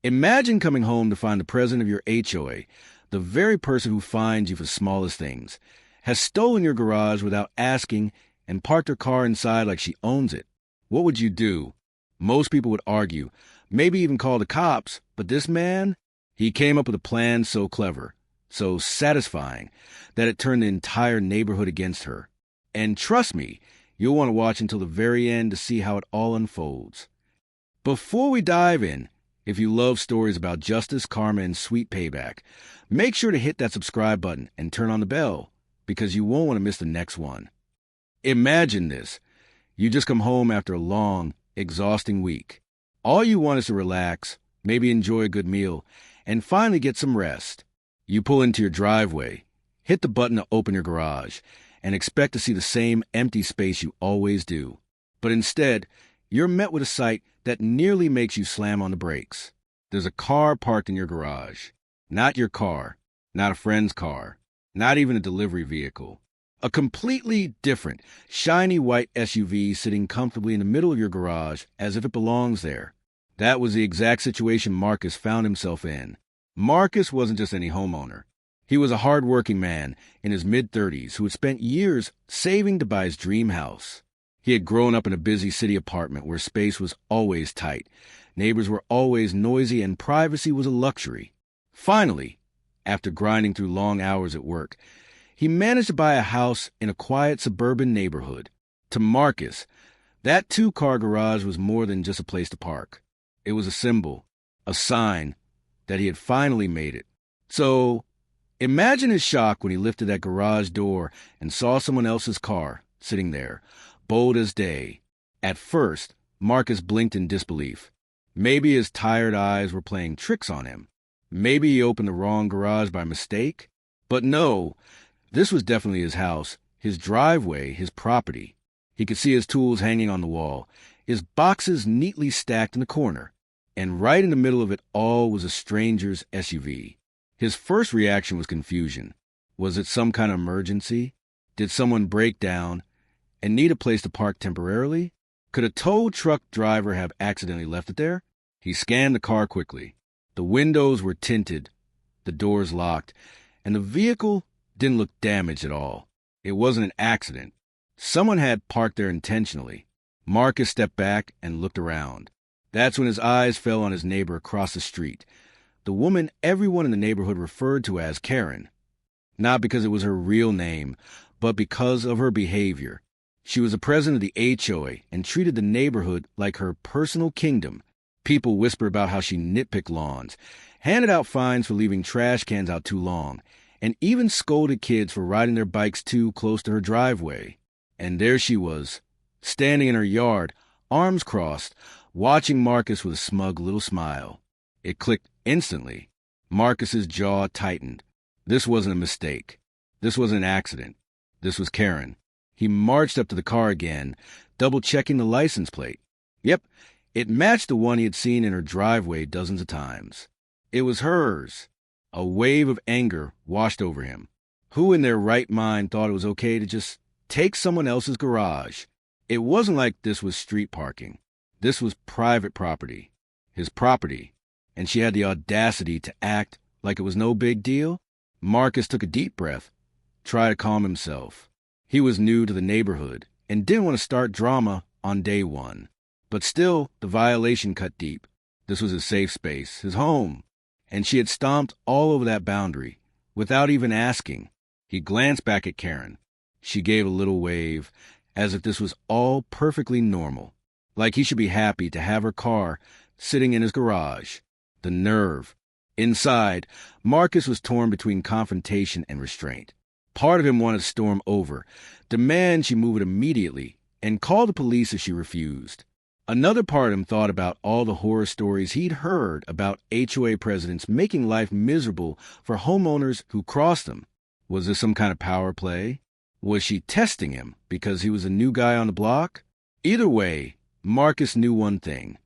Imagine coming home to find the president of your HOA, the very person who finds you for the smallest things, has stolen your garage without asking and parked her car inside like she owns it. What would you do? Most people would argue, maybe even call the cops, but this man, he came up with a plan so clever, so satisfying, that it turned the entire neighborhood against her. And trust me, you'll want to watch until the very end to see how it all unfolds. Before we dive in, if you love stories about justice, karma, and sweet payback, make sure to hit that subscribe button and turn on the bell, because you won't want to miss the next one. Imagine this. You just come home after a long, exhausting week. All you want is to relax, maybe enjoy a good meal, and finally get some rest. You pull into your driveway, hit the button to open your garage, and expect to see the same empty space you always do. But instead, you're met with a sight that nearly makes you slam on the brakes. There's a car parked in your garage. Not your car, not a friend's car, not even a delivery vehicle. A completely different, shiny white SUV sitting comfortably in the middle of your garage as if it belongs there. That was the exact situation Marcus found himself in. Marcus wasn't just any homeowner. He was a hard-working man in his mid-30s who had spent years saving to buy his dream house. He had grown up in a busy city apartment where space was always tight, neighbors were always noisy, and privacy was a luxury. Finally, after grinding through long hours at work, he managed to buy a house in a quiet suburban neighborhood. To Marcus, that two-car garage was more than just a place to park. It was a symbol, a sign that he had finally made it. So, imagine his shock when he lifted that garage door and saw someone else's car sitting there, bold as day. At first, Marcus blinked in disbelief. Maybe his tired eyes were playing tricks on him. Maybe he opened the wrong garage by mistake. But no, this was definitely his house, his driveway, his property. He could see his tools hanging on the wall, his boxes neatly stacked in the corner. And right in the middle of it all was a stranger's SUV. His first reaction was confusion. Was it some kind of emergency? Did someone break down and need a place to park temporarily? Could a tow truck driver have accidentally left it there? He scanned the car quickly. The windows were tinted, the doors locked, and the vehicle didn't look damaged at all. It wasn't an accident. Someone had parked there intentionally. Marcus stepped back and looked around. That's when his eyes fell on his neighbor across the street, the woman everyone in the neighborhood referred to as Karen. Not because it was her real name, but because of her behavior. She was the president of the HOA and treated the neighborhood like her personal kingdom. People whispered about how she nitpicked lawns, handed out fines for leaving trash cans out too long, and even scolded kids for riding their bikes too close to her driveway. And there she was, standing in her yard, arms crossed, watching Marcus with a smug little smile. It clicked instantly. Marcus's jaw tightened. This wasn't a mistake. This wasn't an accident. This was Karen. He marched up to the car again, double-checking the license plate. Yep, it matched the one he had seen in her driveway dozens of times. It was hers. A wave of anger washed over him. Who in their right mind thought it was okay to just take someone else's garage? It wasn't like this was street parking. This was private property. His property. And she had the audacity to act like it was no big deal? Marcus took a deep breath, tried to calm himself. He was new to the neighborhood and didn't want to start drama on day one. But still, the violation cut deep. This was his safe space, his home. And she had stomped all over that boundary, without even asking. He glanced back at Karen. She gave a little wave, as if this was all perfectly normal. Like he should be happy to have her car sitting in his garage. The nerve. Inside, Marcus was torn between confrontation and restraint. Part of him wanted to storm over, demand she move it immediately, and call the police if she refused. Another part of him thought about all the horror stories he'd heard about HOA presidents making life miserable for homeowners who crossed them. Was this some kind of power play? Was she testing him because he was a new guy on the block? Either way, Marcus knew one thing.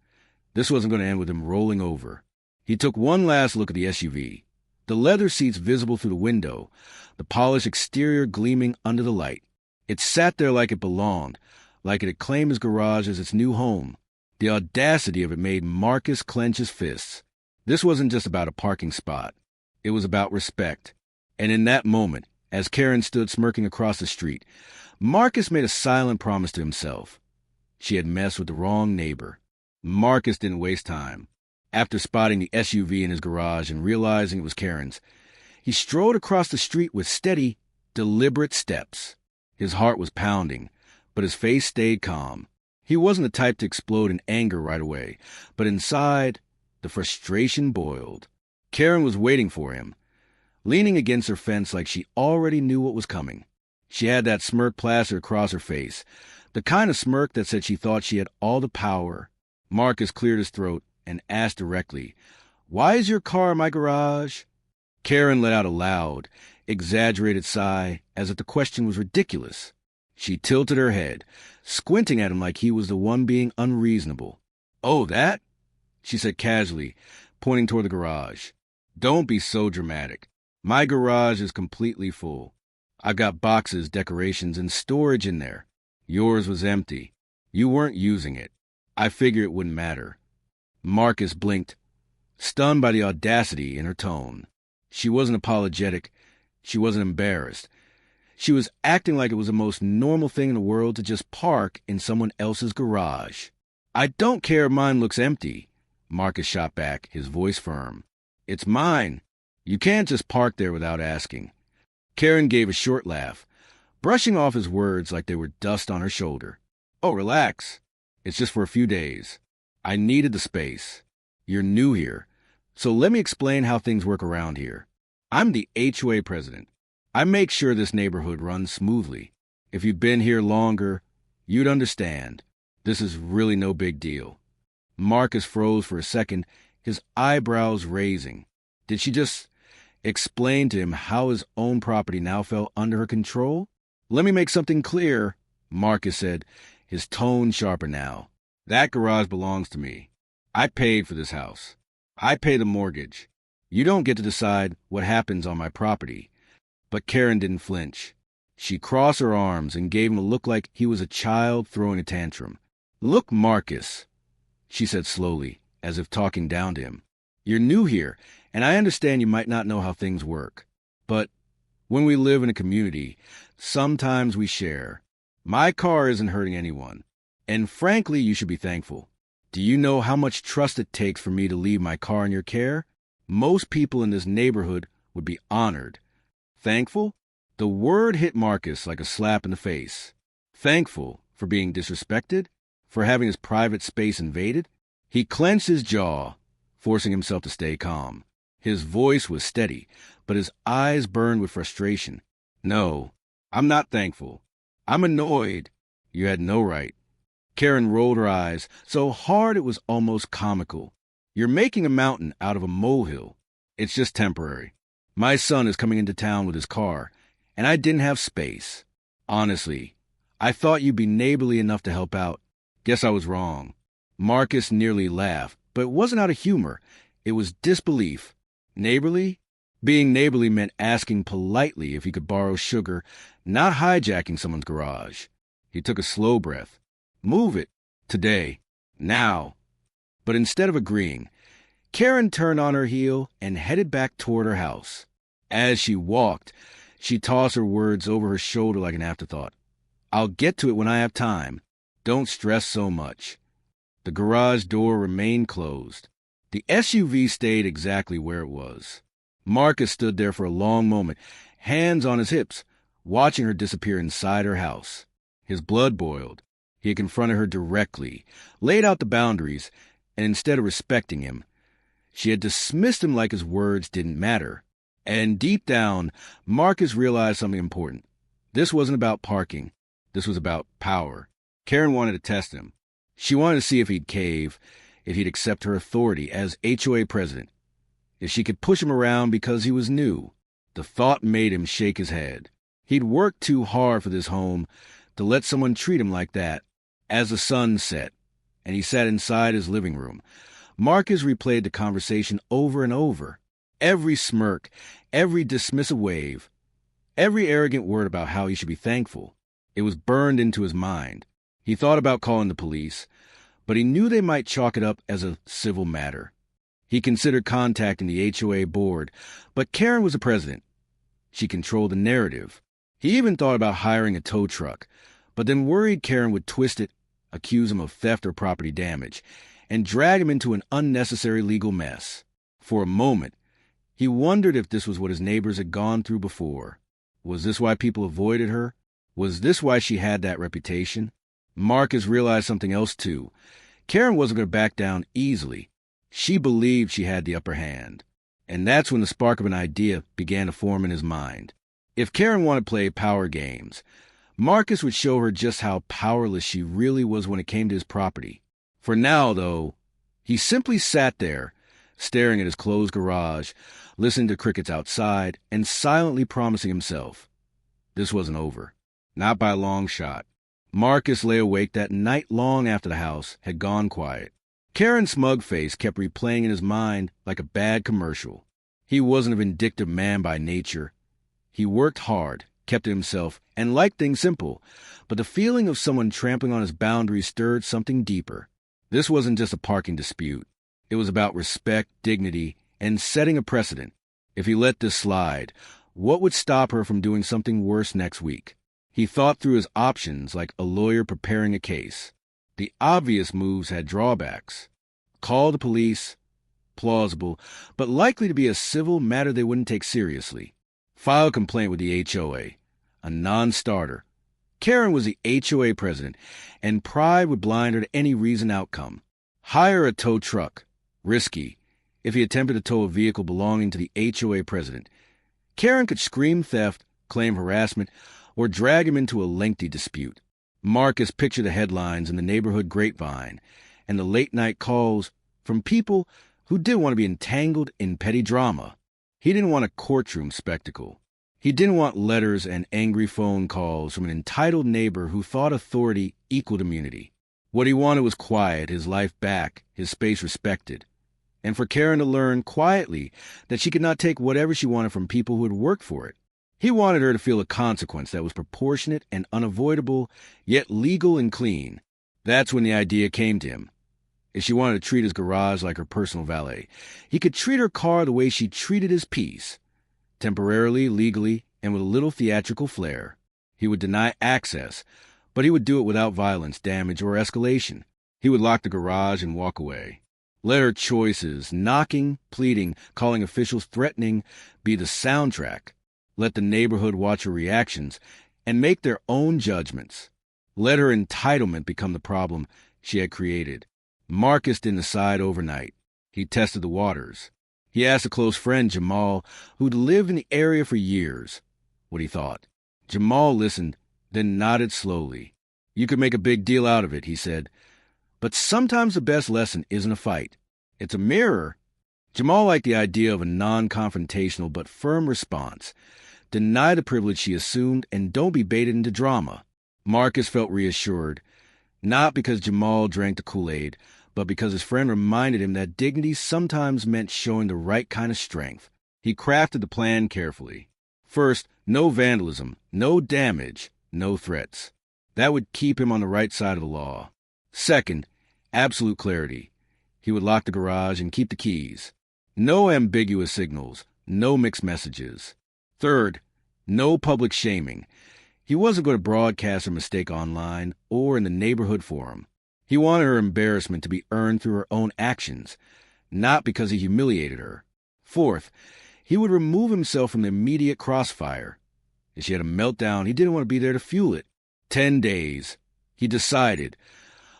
This wasn't going to end with him rolling over. He took one last look at the SUV. The leather seats visible through the window, the polished exterior gleaming under the light. It sat there like it belonged, like it had claimed his garage as its new home. The audacity of it made Marcus clench his fists. This wasn't just about a parking spot. It was about respect. And in that moment, as Karen stood smirking across the street, Marcus made a silent promise to himself. She had messed with the wrong neighbor. Marcus didn't waste time. After spotting the SUV in his garage and realizing it was Karen's, he strode across the street with steady, deliberate steps. His heart was pounding, but his face stayed calm. He wasn't the type to explode in anger right away, but inside, the frustration boiled. Karen was waiting for him, leaning against her fence like she already knew what was coming. She had that smirk plastered across her face, the kind of smirk that said she thought she had all the power. Marcus cleared his throat and asked directly, "Why is your car in my garage?" Karen let out a loud, exaggerated sigh as if the question was ridiculous. She tilted her head, squinting at him like he was the one being unreasonable. "Oh, that?" she said casually, pointing toward the garage. "Don't be so dramatic. My garage is completely full. I've got boxes, decorations, and storage in there. Yours was empty. You weren't using it. I figured it wouldn't matter." Marcus blinked, stunned by the audacity in her tone. She wasn't apologetic. She wasn't embarrassed. She was acting like it was the most normal thing in the world to just park in someone else's garage. "I don't care if mine looks empty," Marcus shot back, his voice firm. "It's mine. You can't just park there without asking." Karen gave a short laugh, brushing off his words like they were dust on her shoulder. "Oh, relax. It's just for a few days. I needed the space. You're new here, so let me explain how things work around here. I'm the HOA president. I make sure this neighborhood runs smoothly. If you've been here longer, you'd understand. This is really no big deal." Marcus froze for a second, his eyebrows raising. Did she just explain to him how his own property now fell under her control? "Let me make something clear," Marcus said, his tone sharper now. "That garage belongs to me. I paid for this house. I pay the mortgage. You don't get to decide what happens on my property." But Karen didn't flinch. She crossed her arms and gave him a look like he was a child throwing a tantrum. "Look, Marcus," she said slowly, as if talking down to him. "You're new here, and I understand you might not know how things work. But when we live in a community, sometimes we share. My car isn't hurting anyone, and frankly, you should be thankful. Do you know how much trust it takes for me to leave my car in your care? Most people in this neighborhood would be honored." Thankful? The word hit Marcus like a slap in the face. Thankful for being disrespected? For having his private space invaded? He clenched his jaw, forcing himself to stay calm. His voice was steady, but his eyes burned with frustration. "No, I'm not thankful. I'm annoyed. You had no right." Karen rolled her eyes so hard it was almost comical. "You're making a mountain out of a molehill. It's just temporary. My son is coming into town with his car, and I didn't have space. Honestly, I thought you'd be neighborly enough to help out. Guess I was wrong." Marcus nearly laughed, but it wasn't out of humor. It was disbelief. Neighborly? Being neighborly meant asking politely if he could borrow sugar, not hijacking someone's garage. He took a slow breath. "Move it. Today. Now." But instead of agreeing, Karen turned on her heel and headed back toward her house. As she walked, she tossed her words over her shoulder like an afterthought. "I'll get to it when I have time. Don't stress so much." The garage door remained closed. The SUV stayed exactly where it was. Marcus stood there for a long moment, hands on his hips, watching her disappear inside her house. His blood boiled. He had confronted her directly, laid out the boundaries, and instead of respecting him, she had dismissed him like his words didn't matter. And deep down, Marcus realized something important. This wasn't about parking. This was about power. Karen wanted to test him. She wanted to see if he'd cave, if he'd accept her authority as HOA president, if she could push him around because he was new. The thought made him shake his head. He'd worked too hard for this home to let someone treat him like that. As the sun set, and he sat inside his living room, Marcus replayed the conversation over and over. Every smirk, every dismissive wave, every arrogant word about how he should be thankful. It was burned into his mind. He thought about calling the police, but he knew they might chalk it up as a civil matter. He considered contacting the HOA board, but Karen was the president. She controlled the narrative. He even thought about hiring a tow truck, but then worried Karen would twist it, accuse him of theft or property damage, and drag him into an unnecessary legal mess. For a moment, he wondered if this was what his neighbors had gone through before. Was this why people avoided her? Was this why she had that reputation? Marcus realized something else, too. Karen wasn't going to back down easily. She believed she had the upper hand. And that's when the spark of an idea began to form in his mind. If Karen wanted to play power games, Marcus would show her just how powerless she really was when it came to his property. For now, though, he simply sat there, staring at his closed garage, listening to crickets outside, and silently promising himself this wasn't over. Not by a long shot. Marcus lay awake that night long after the house had gone quiet. Karen's smug face kept replaying in his mind like a bad commercial. He wasn't a vindictive man by nature. He worked hard, kept to himself, and liked things simple, but the feeling of someone trampling on his boundaries stirred something deeper. This wasn't just a parking dispute. It was about respect, dignity, and setting a precedent. If he let this slide, what would stop her from doing something worse next week? He thought through his options like a lawyer preparing a case. The obvious moves had drawbacks. Call the police, plausible, but likely to be a civil matter they wouldn't take seriously. File a complaint with the HOA, a non-starter. Karen was the HOA president, and pride would blind her to any reasoned outcome. Hire a tow truck, risky, if he attempted to tow a vehicle belonging to the HOA president. Karen could scream theft, claim harassment, or drag him into a lengthy dispute. Marcus pictured the headlines in the neighborhood grapevine and the late-night calls from people who didn't want to be entangled in petty drama. He didn't want a courtroom spectacle. He didn't want letters and angry phone calls from an entitled neighbor who thought authority equaled immunity. What he wanted was quiet, his life back, his space respected. And for Karen to learn quietly that she could not take whatever she wanted from people who had worked for it. He wanted her to feel a consequence that was proportionate and unavoidable, yet legal and clean. That's when the idea came to him. If she wanted to treat his garage like her personal valet, he could treat her car the way she treated his peace. Temporarily, legally, and with a little theatrical flair. He would deny access, but he would do it without violence, damage, or escalation. He would lock the garage and walk away. Let her choices, knocking, pleading, calling officials, threatening, be the soundtrack. Let the neighborhood watch her reactions and make their own judgments. Let her entitlement become the problem she had created. Marcus didn't decide overnight. He tested the waters. He asked a close friend, Jamal, who'd lived in the area for years, what he thought. Jamal listened, then nodded slowly. You could make a big deal out of it, he said. But sometimes the best lesson isn't a fight. It's a mirror. Jamal liked the idea of a non-confrontational but firm response. Deny the privilege she assumed and don't be baited into drama. Marcus felt reassured, not because Jamal drank the Kool-Aid, but because his friend reminded him that dignity sometimes meant showing the right kind of strength. He crafted the plan carefully. First, no vandalism, no damage, no threats. That would keep him on the right side of the law. Second, absolute clarity. He would lock the garage and keep the keys. No ambiguous signals, no mixed messages. Third, no public shaming. He wasn't going to broadcast her mistake online or in the neighborhood forum. He wanted her embarrassment to be earned through her own actions, not because he humiliated her. Fourth, he would remove himself from the immediate crossfire. If she had a meltdown, he didn't want to be there to fuel it. 10 days. He decided.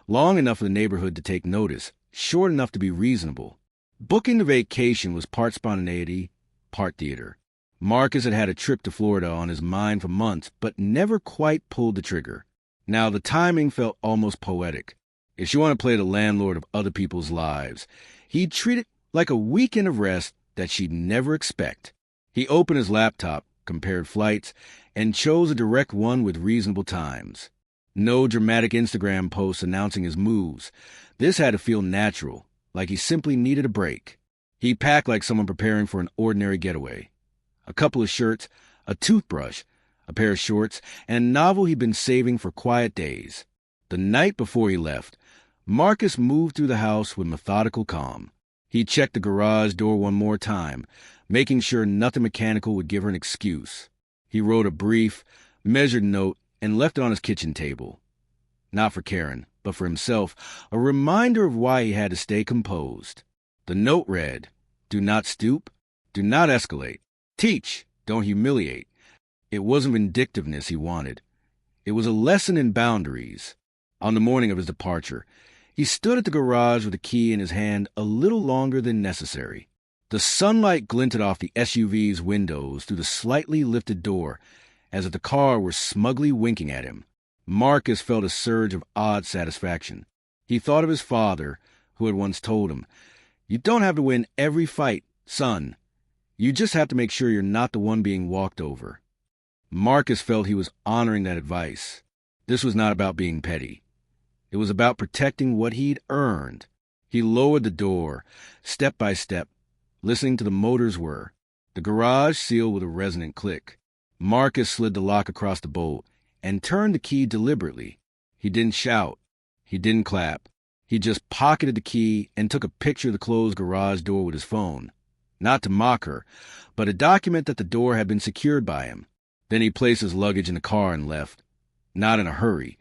Long enough for the neighborhood to take notice, short enough to be reasonable. Booking the vacation was part spontaneity, part theater. Marcus had had a trip to Florida on his mind for months, but never quite pulled the trigger. Now the timing felt almost poetic. If she wanted to play the landlord of other people's lives, he'd treat it like a weekend of rest that she'd never expect. He opened his laptop, compared flights, and chose a direct one with reasonable times. No dramatic Instagram posts announcing his moves. This had to feel natural, like he simply needed a break. He packed like someone preparing for an ordinary getaway. A couple of shirts, a toothbrush, a pair of shorts, and a novel he'd been saving for quiet days. The night before he left, Marcus moved through the house with methodical calm. He checked the garage door one more time, making sure nothing mechanical would give her an excuse. He wrote a brief, measured note and left it on his kitchen table. Not for Karen, but for himself, a reminder of why he had to stay composed. The note read, "Do not stoop, do not escalate. Teach, don't humiliate." It wasn't vindictiveness he wanted. It was a lesson in boundaries. On the morning of his departure, he stood at the garage with the key in his hand a little longer than necessary. The sunlight glinted off the SUV's windows through the slightly lifted door, as if the car were smugly winking at him. Marcus felt a surge of odd satisfaction. He thought of his father, who had once told him, "You don't have to win every fight, son. You just have to make sure you're not the one being walked over." Marcus felt he was honoring that advice. This was not about being petty. It was about protecting what he'd earned. He lowered the door, step by step, listening to the motor's whir. The garage sealed with a resonant click. Marcus slid the lock across the bolt and turned the key deliberately. He didn't shout. He didn't clap. He just pocketed the key and took a picture of the closed garage door with his phone. Not to mock her, but a document that the door had been secured by him. Then he placed his luggage in the car and left. Not in a hurry,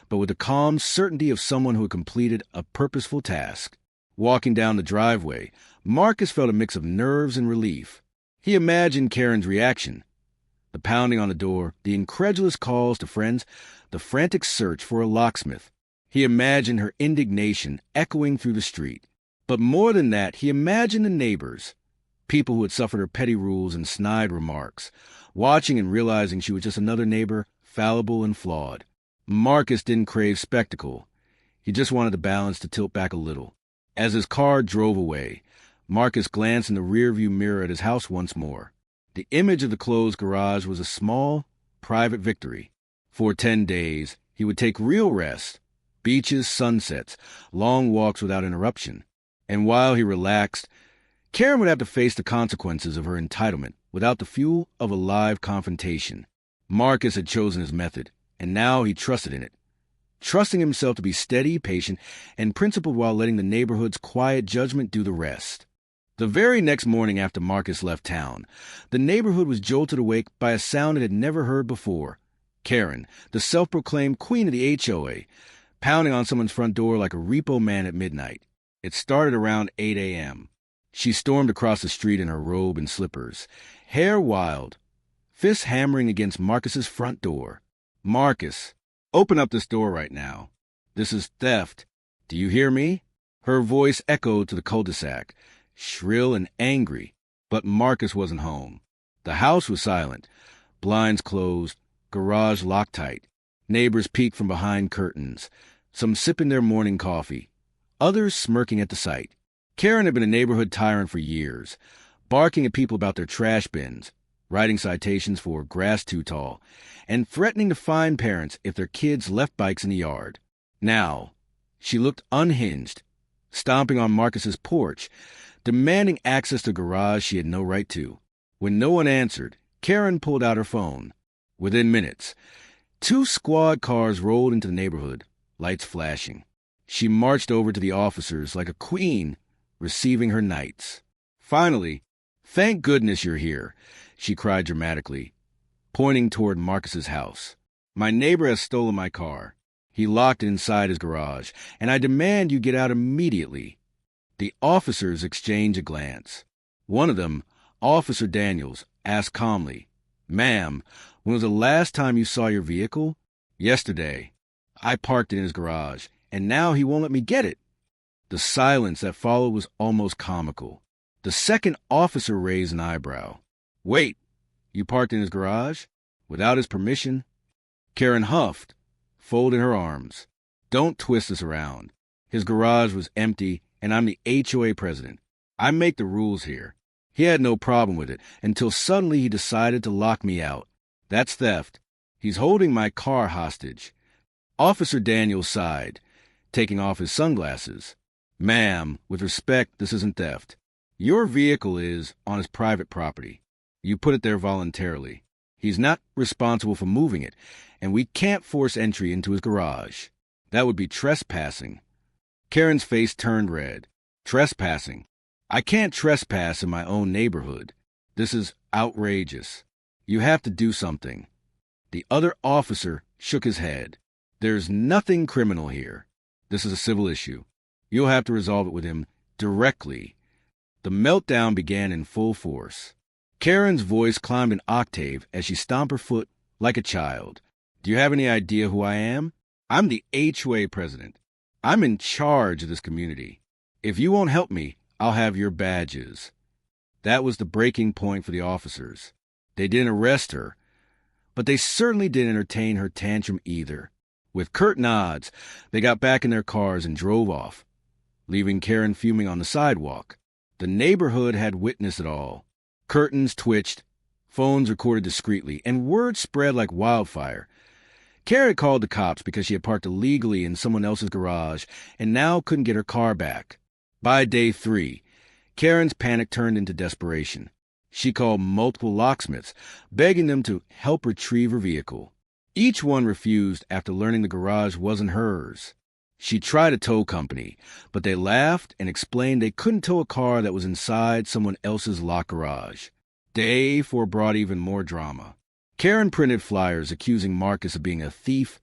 but with the calm certainty of someone who had completed a purposeful task. Walking down the driveway, Marcus felt a mix of nerves and relief. He imagined Karen's reaction. The pounding on the door, the incredulous calls to friends, the frantic search for a locksmith. He imagined her indignation echoing through the street. But more than that, he imagined the neighbors, people who had suffered her petty rules and snide remarks, watching and realizing she was just another neighbor, fallible and flawed. Marcus didn't crave spectacle. He just wanted the balance to tilt back a little. As his car drove away, Marcus glanced in the rearview mirror at his house once more. The image of the closed garage was a small, private victory. For 10 days, he would take real rest, beaches, sunsets, long walks without interruption. And while he relaxed, Karen would have to face the consequences of her entitlement without the fuel of a live confrontation. Marcus had chosen his method, and now he trusted in it, trusting himself to be steady, patient, and principled while letting the neighborhood's quiet judgment do the rest. The very next morning after Marcus left town, the neighborhood was jolted awake by a sound it had never heard before. Karen, the self-proclaimed queen of the HOA, pounding on someone's front door like a repo man at midnight. It started around 8 a.m. She stormed across the street in her robe and slippers, hair wild, fists hammering against Marcus's front door. "Marcus, open up this door right now. This is theft. Do you hear me?" Her voice echoed to the cul-de-sac, shrill and angry, but Marcus wasn't home. The house was silent, blinds closed, garage locked tight. Neighbors peeked from behind curtains, some sipping their morning coffee, others smirking at the sight. Karen had been a neighborhood tyrant for years, barking at people about their trash bins, writing citations for grass too tall, and threatening to fine parents if their kids left bikes in the yard. Now, she looked unhinged, stomping on Marcus's porch, demanding access to a garage she had no right to. When no one answered, Karen pulled out her phone. Within minutes, 2 squad cars rolled into the neighborhood, lights flashing. She marched over to the officers like a queen receiving her knights. Finally, "Thank goodness you're here," she cried dramatically, pointing toward Marcus's house. "My neighbor has stolen my car. He locked it inside his garage, and I demand you get out immediately." The officers exchanged a glance. One of them, Officer Daniels, asked calmly, "Ma'am, when was the last time you saw your vehicle?" "Yesterday. I parked it in his garage, and now he won't let me get it." The silence that followed was almost comical. The second officer raised an eyebrow. "Wait, you parked in his garage? Without his permission?" Karen huffed, folding her arms. "Don't twist this around. His garage was empty, and I'm the HOA president. I make the rules here. He had no problem with it until suddenly he decided to lock me out. That's theft. He's holding my car hostage." Officer Daniels sighed, taking off his sunglasses. "Ma'am, with respect, this isn't theft. Your vehicle is on his private property. You put it there voluntarily. He's not responsible for moving it, and we can't force entry into his garage. That would be trespassing." Karen's face turned red. "Trespassing? I can't trespass in my own neighborhood. This is outrageous. You have to do something." The other officer shook his head. "There's nothing criminal here. This is a civil issue. You'll have to resolve it with him directly." The meltdown began in full force. Karen's voice climbed an octave as she stomped her foot like a child. "Do you have any idea who I am? I'm the HOA president. I'm in charge of this community. If you won't help me, I'll have your badges." That was the breaking point for the officers. They didn't arrest her, but they certainly didn't entertain her tantrum either. With curt nods, they got back in their cars and drove off, leaving Karen fuming on the sidewalk. The neighborhood had witnessed it all. Curtains twitched, phones recorded discreetly, and word spread like wildfire. Karen called the cops because she had parked illegally in someone else's garage and now couldn't get her car back. By day 3, Karen's panic turned into desperation. She called multiple locksmiths, begging them to help retrieve her vehicle. Each one refused after learning the garage wasn't hers. She tried a tow company, but they laughed and explained they couldn't tow a car that was inside someone else's locked garage. Day 4 brought even more drama. Karen printed flyers accusing Marcus of being a thief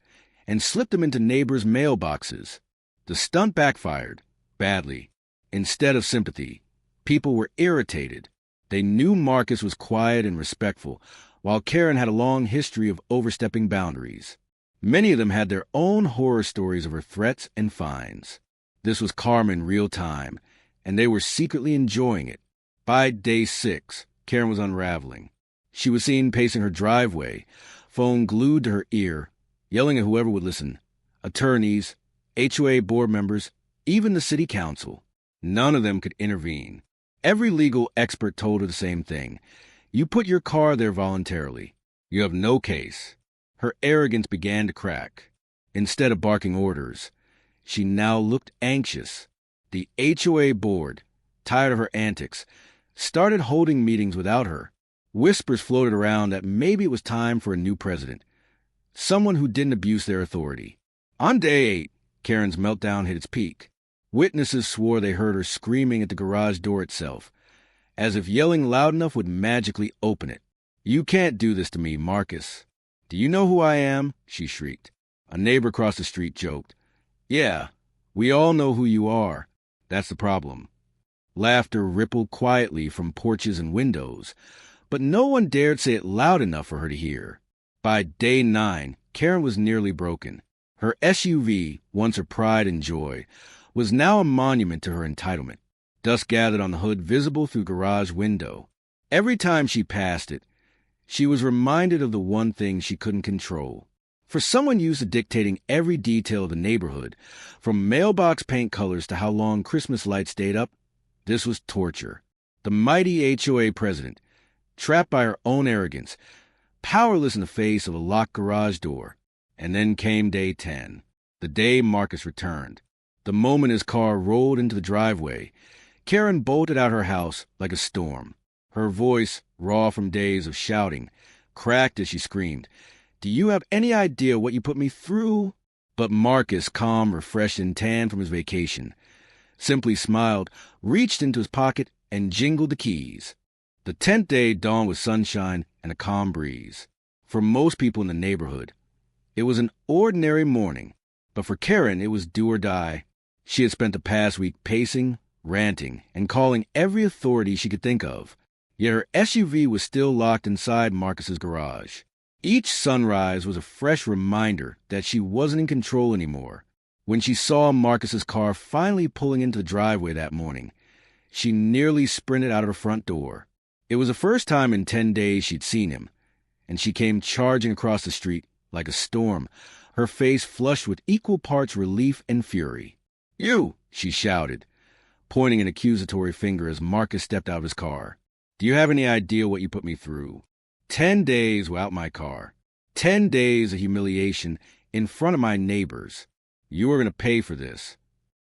and slipped them into neighbors' mailboxes. The stunt backfired badly. Instead of sympathy, people were irritated. They knew Marcus was quiet and respectful, while Karen had a long history of overstepping boundaries. Many of them had their own horror stories of her threats and fines. This was karma in real time, and they were secretly enjoying it. By day 6, Karen was unraveling. She was seen pacing her driveway, phone glued to her ear, yelling at whoever would listen. Attorneys, HOA board members, even the city council. None of them could intervene. Every legal expert told her the same thing. You put your car there voluntarily. You have no case. Her arrogance began to crack. Instead of barking orders, she now looked anxious. The HOA board, tired of her antics, started holding meetings without her. Whispers floated around that maybe it was time for a new president, someone who didn't abuse their authority. On day 8, Karen's meltdown hit its peak. Witnesses swore they heard her screaming at the garage door itself, as if yelling loud enough would magically open it. "You can't do this to me, Marcus." "Do you know who I am?" she shrieked. A neighbor across the street joked. "Yeah, we all know who you are. That's the problem." Laughter rippled quietly from porches and windows, but no one dared say it loud enough for her to hear. By day 9, Karen was nearly broken. Her SUV, once her pride and joy, was now a monument to her entitlement. Dust gathered on the hood, visible through garage window. Every time she passed it, she was reminded of the one thing she couldn't control. For someone used to dictating every detail of the neighborhood, from mailbox paint colors to how long Christmas lights stayed up, this was torture. The mighty HOA president, trapped by her own arrogance, powerless in the face of a locked garage door. And then came day 10, the day Marcus returned. The moment his car rolled into the driveway, Karen bolted out her house like a storm. Her voice, raw from days of shouting, cracked as she screamed, "Do you have any idea what you put me through?" But Marcus, calm, refreshed, and tanned from his vacation, simply smiled, reached into his pocket, and jingled the keys. The 10th day dawned with sunshine and a calm breeze. For most people in the neighborhood, it was an ordinary morning, but for Karen, it was do or die. She had spent the past week pacing, ranting, and calling every authority she could think of. Yet her SUV was still locked inside Marcus's garage. Each sunrise was a fresh reminder that she wasn't in control anymore. When she saw Marcus's car finally pulling into the driveway that morning, she nearly sprinted out of her front door. It was the first time in 10 days she'd seen him, and she came charging across the street like a storm, her face flushed with equal parts relief and fury. "You!" she shouted, pointing an accusatory finger as Marcus stepped out of his car. "Do you have any idea what you put me through? 10 days without my car. 10 days of humiliation in front of my neighbors. You are going to pay for this."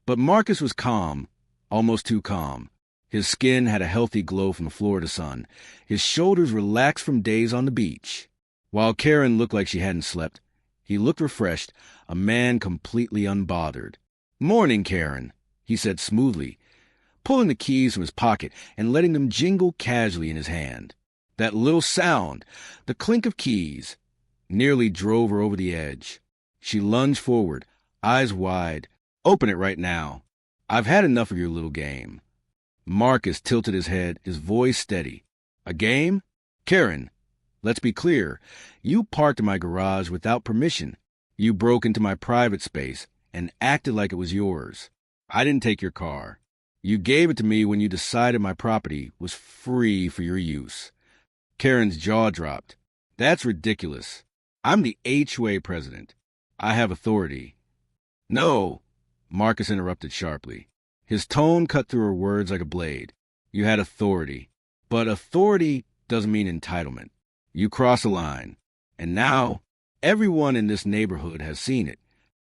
But Marcus was calm, almost too calm. His skin had a healthy glow from the Florida sun. His shoulders relaxed from days on the beach. While Karen looked like she hadn't slept, he looked refreshed, a man completely unbothered. "Morning, Karen," he said smoothly, pulling the keys from his pocket and letting them jingle casually in his hand. That little sound, the clink of keys, nearly drove her over the edge. She lunged forward, eyes wide. "Open it right now. I've had enough of your little game." Marcus tilted his head, his voice steady. "A game? Karen, let's be clear. You parked in my garage without permission. You broke into my private space and acted like it was yours. I didn't take your car. You gave it to me when you decided my property was free for your use." Karen's jaw dropped. "That's ridiculous. I'm the HOA president. I have authority." "No," Marcus interrupted sharply. His tone cut through her words like a blade. "You had authority. But authority doesn't mean entitlement. You cross a line. And now, everyone in this neighborhood has seen it.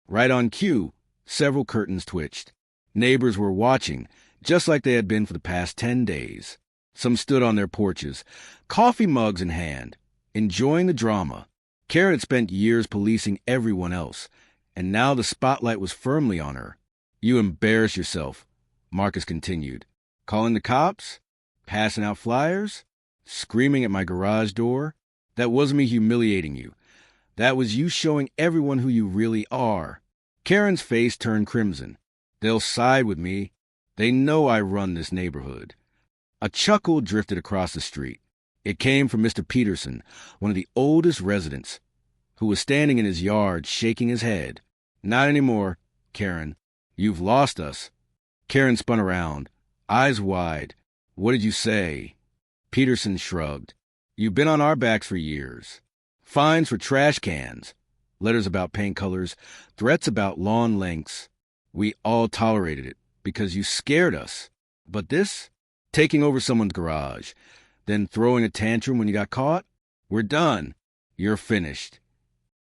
Right on cue, several curtains twitched. Neighbors were watching, just like they had been for the past 10 days. Some stood on their porches, coffee mugs in hand, enjoying the drama. Karen had spent years policing everyone else, and now the spotlight was firmly on her. "You embarrass yourself," Marcus continued. "Calling the cops? Passing out flyers? Screaming at my garage door? That wasn't me humiliating you. That was you showing everyone who you really are." Karen's face turned crimson. "They'll side with me. They know I run this neighborhood." A chuckle drifted across the street. It came from Mr. Peterson, one of the oldest residents, who was standing in his yard shaking his head. "Not anymore, Karen. You've lost us." Karen spun around, eyes wide. "What did you say?" Peterson shrugged. "You've been on our backs for years. Fines for trash cans, letters about paint colors, threats about lawn lengths. We all tolerated it because you scared us. But this, taking over someone's garage, then throwing a tantrum when you got caught? We're done. You're finished."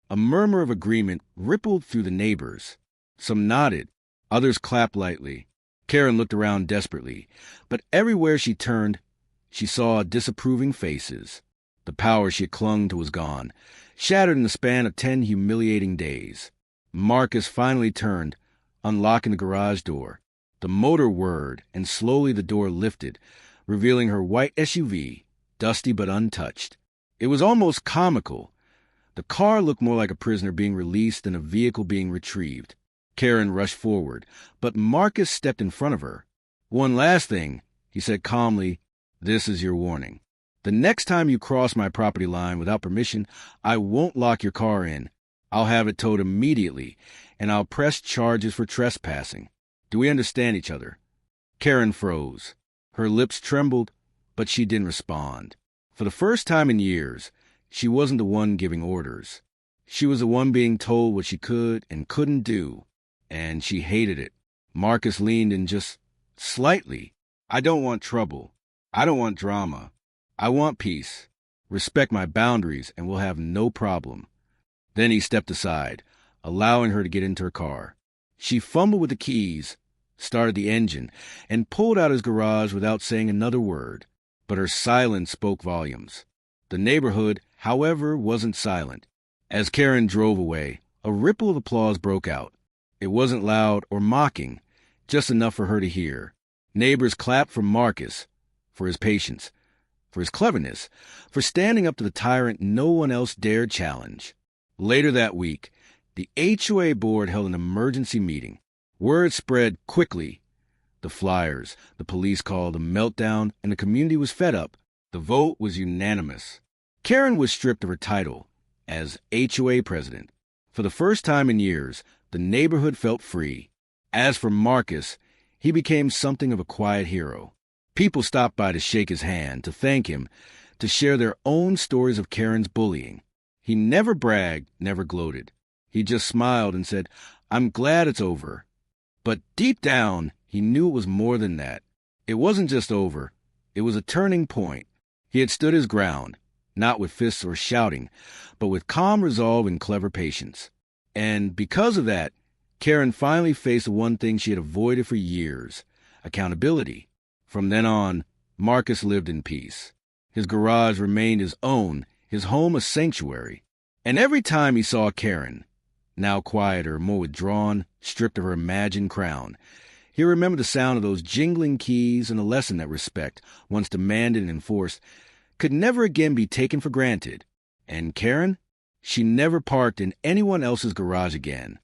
A murmur of agreement rippled through the neighbors. Some nodded, others clapped lightly. Karen looked around desperately, but everywhere she turned, she saw disapproving faces. The power she had clung to was gone, shattered in the span of 10 humiliating days. Marcus finally turned, unlocking the garage door. The motor whirred, and slowly the door lifted, revealing her white SUV, dusty but untouched. It was almost comical. The car looked more like a prisoner being released than a vehicle being retrieved. Karen rushed forward, but Marcus stepped in front of her. "One last thing," he said calmly. "This is your warning. The next time you cross my property line without permission, I won't lock your car in. I'll have it towed immediately, and I'll press charges for trespassing. Do we understand each other?" Karen froze. Her lips trembled, but she didn't respond. For the first time in years, she wasn't the one giving orders. She was the one being told what she could and couldn't do, and she hated it. Marcus leaned in just slightly. "I don't want trouble. I don't want drama. I want peace. Respect my boundaries, and we'll have no problem." Then he stepped aside, allowing her to get into her car. She fumbled with the keys, started the engine, and pulled out his garage without saying another word. But her silence spoke volumes. The neighborhood, however, wasn't silent. As Karen drove away, a ripple of applause broke out. It wasn't loud or mocking, just enough for her to hear. Neighbors clapped for Marcus, for his patience, for his cleverness, for standing up to the tyrant no one else dared challenge. Later that week, the HOA board held an emergency meeting. Word spread quickly. The flyers, the police call, the meltdown, and the community was fed up. The vote was unanimous. Karen was stripped of her title as HOA president. For the first time in years, the neighborhood felt free. As for Marcus, he became something of a quiet hero. People stopped by to shake his hand, to thank him, to share their own stories of Karen's bullying. He never bragged, never gloated. He just smiled and said, "I'm glad it's over." But deep down, he knew it was more than that. It wasn't just over. It was a turning point. He had stood his ground, not with fists or shouting, but with calm resolve and clever patience. And because of that, Karen finally faced the one thing she had avoided for years: accountability. From then on, Marcus lived in peace. His garage remained his own, his home a sanctuary. And every time he saw Karen, now quieter, more withdrawn, stripped of her imagined crown, He'll remember the sound of those jingling keys and a lesson that respect, once demanded and enforced, could never again be taken for granted. And Karen? She never parked in anyone else's garage again.